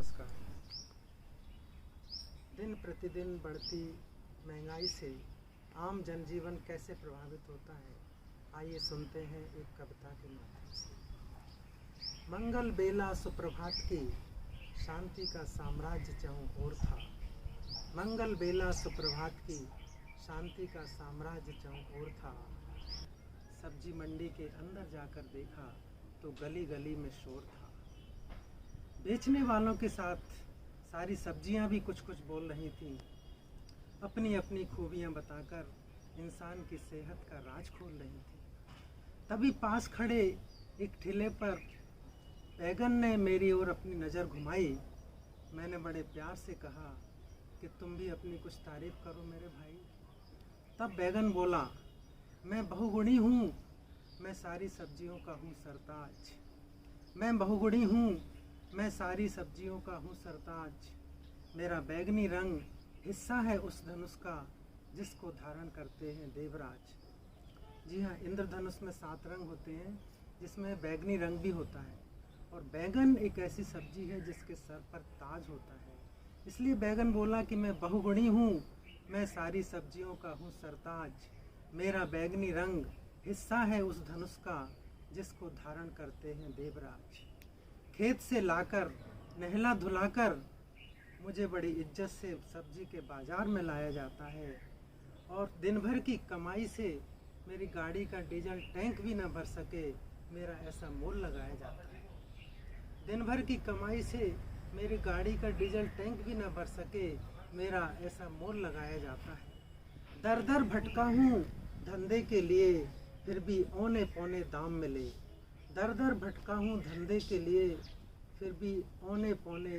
नमस्कार। दिन प्रतिदिन बढ़ती महंगाई से आम जनजीवन कैसे प्रभावित होता है, आइए सुनते हैं एक कविता के माध्यम से। मंगल बेला सुप्रभात की, शांति का साम्राज्य चहुं ओर था। मंगल बेला सुप्रभात की, शांति का साम्राज्य चहुं ओर था। सब्जी मंडी के अंदर जाकर देखा तो गली गली में शोर था। बेचने वालों के साथ सारी सब्जियां भी कुछ कुछ बोल रही थीं, अपनी अपनी खूबियां बताकर इंसान की सेहत का राज खोल रही थी। तभी पास खड़े एक ठेले पर बैगन ने मेरी ओर अपनी नज़र घुमाई। मैंने बड़े प्यार से कहा कि तुम भी अपनी कुछ तारीफ करो मेरे भाई। तब बैगन बोला, मैं बहुगुणी हूँ, मैं सारी सब्जियों का हूँ सरताज। मैं बहुगुणी हूँ, मैं सारी सब्जियों का हूँ सरताज। मेरा बैगनी रंग हिस्सा है उस धनुष का जिसको धारण करते हैं देवराज। जी हाँ, इंद्रधनुष में 7 रंग होते हैं, जिसमें बैगनी रंग भी होता है। और बैगन एक ऐसी सब्जी है जिसके सर पर ताज होता है। इसलिए बैगन बोला कि मैं बहुगुणी हूँ, मैं सारी सब्जियों का हूँ सरताज। मेरा बैगनी रंग हिस्सा है उस धनुष का जिसको धारण करते हैं देवराज। खेत से लाकर नहला धुलाकर मुझे बड़ी इज्जत से सब्जी के बाज़ार में लाया जाता है। और दिन भर की कमाई से मेरी गाड़ी का डीजल टैंक भी ना भर सके, मेरा ऐसा मोल लगाया जाता है। दिन भर की कमाई से मेरी गाड़ी का डीजल टैंक भी ना भर सके, मेरा ऐसा मोल लगाया जाता है। दर दर भटका हूँ धंधे के लिए, फिर भी औने पौने दाम मिले। दर दर भटका हूँ धंधे के लिए, फिर भी औने पौने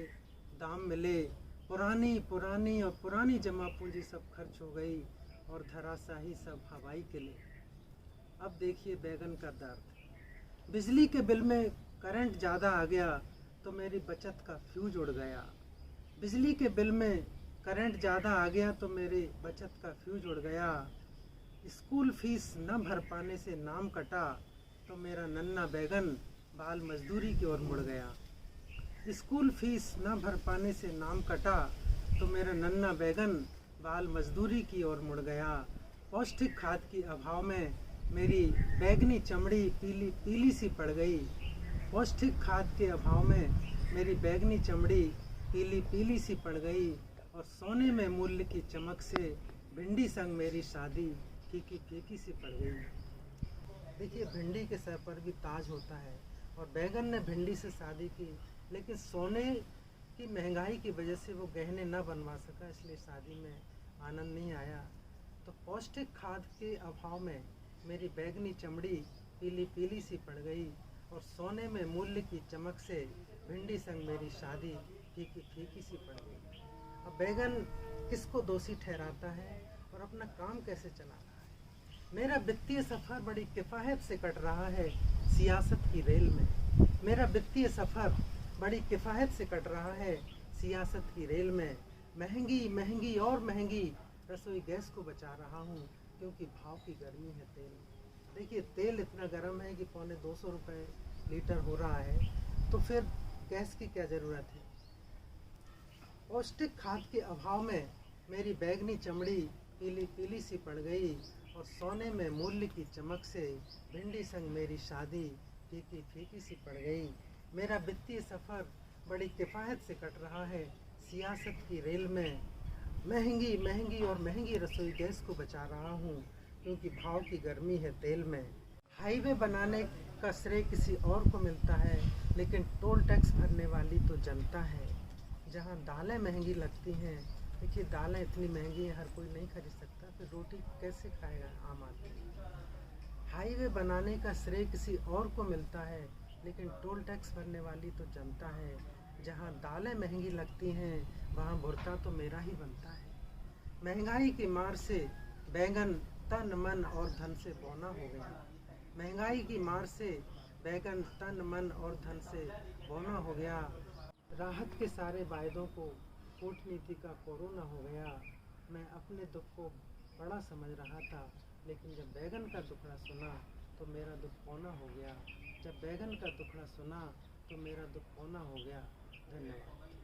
दाम मिले। पुरानी जमा पूंजी सब खर्च हो गई और धराशाही सब हवाई के लिए। अब देखिए बैगन का दर्द। बिजली के बिल में करंट ज़्यादा आ गया तो मेरी बचत का फ्यूज उड़ गया। बिजली के बिल में करंट ज़्यादा आ गया तो मेरी बचत का फ्यूज उड़ गया। स्कूल फीस न भर पाने से नाम कटा तो मेरा नन्हा बैगन बाल मजदूरी की ओर मुड़ गया। स्कूल फीस न भर पाने से नाम कटा तो मेरा नन्हा बैगन बाल मजदूरी की ओर मुड़ गया। पौष्टिक खाद के अभाव में मेरी बैगनी चमड़ी पीली पीली सी पड़ गई। पौष्टिक खाद के अभाव में मेरी बैगनी चमड़ी पीली पीली सी पड़ गई। और सोने में मूल्य की चमक से भिंडी संग मेरी शादी फीकी फीकी सी पड़ गई। देखिए, भिंडी के सर पर भी ताज होता है और बैगन ने भिंडी से शादी की, लेकिन सोने की महंगाई की वजह से वो गहने न बनवा सका, इसलिए शादी में आनंद नहीं आया। तो पौष्टिक खाद के अभाव में मेरी बैगनी चमड़ी पीली पीली सी पड़ गई और सोने में मूल्य की चमक से भिंडी संग मेरी शादी फीकी फीकी सी पड़ गई। अब बैगन किसको दोषी ठहराता है और अपना काम कैसे चला रहा है? मेरा वित्तीय सफ़र बड़ी किफ़ायत से कट रहा है सियासत की रेल में। मेरा वित्तीय सफ़र बड़ी किफ़ायत से कट रहा है सियासत की रेल में। महंगी महंगी और महंगी रसोई गैस को बचा रहा हूँ क्योंकि भाव की गर्मी है तेल में। देखिए, तेल इतना गर्म है कि पौने 200 रुपये लीटर हो रहा है, तो फिर गैस की क्या ज़रूरत है। पौष्टिक खाद के अभाव में मेरी बैगनी चमड़ी पीली पीली सी पड़ गई और सोने में मूल्य की चमक से भिंडी संग मेरी शादी फीकी फीकी सी पड़ गई। मेरा वित्तीय सफ़र बड़ी किफ़ायत से कट रहा है सियासत की रेल में। महंगी महंगी और महंगी रसोई गैस को बचा रहा हूँ क्योंकि भाव की गर्मी है तेल में। हाईवे बनाने का श्रेय किसी और को मिलता है, लेकिन टोल टैक्स भरने वाली तो जनता है। जहाँ दालें महंगी लगती हैं, देखिए दालें इतनी महंगी हैं, हर कोई नहीं खरीद सकता, फिर रोटी कैसे खाएगा आम आदमी। हाईवे बनाने का श्रेय किसी और को मिलता है, लेकिन टोल टैक्स भरने वाली तो जनता है। जहाँ दालें महंगी लगती हैं वहाँ भुर्ता तो मेरा ही बनता है। महंगाई की मार से बैगन तन मन और धन से बौना हो गया। महंगाई की मार से बैगन तन मन और धन से बौना हो गया। राहत के सारे वायदों को कूटनीति का कोरोना हो गया। मैं अपने दुख को बड़ा समझ रहा था, लेकिन जब बैगन का दुखड़ा सुना तो मेरा दुख पौना हो गया। जब बैगन का दुखड़ा सुना तो मेरा दुख पौना हो गया। धन्यवाद।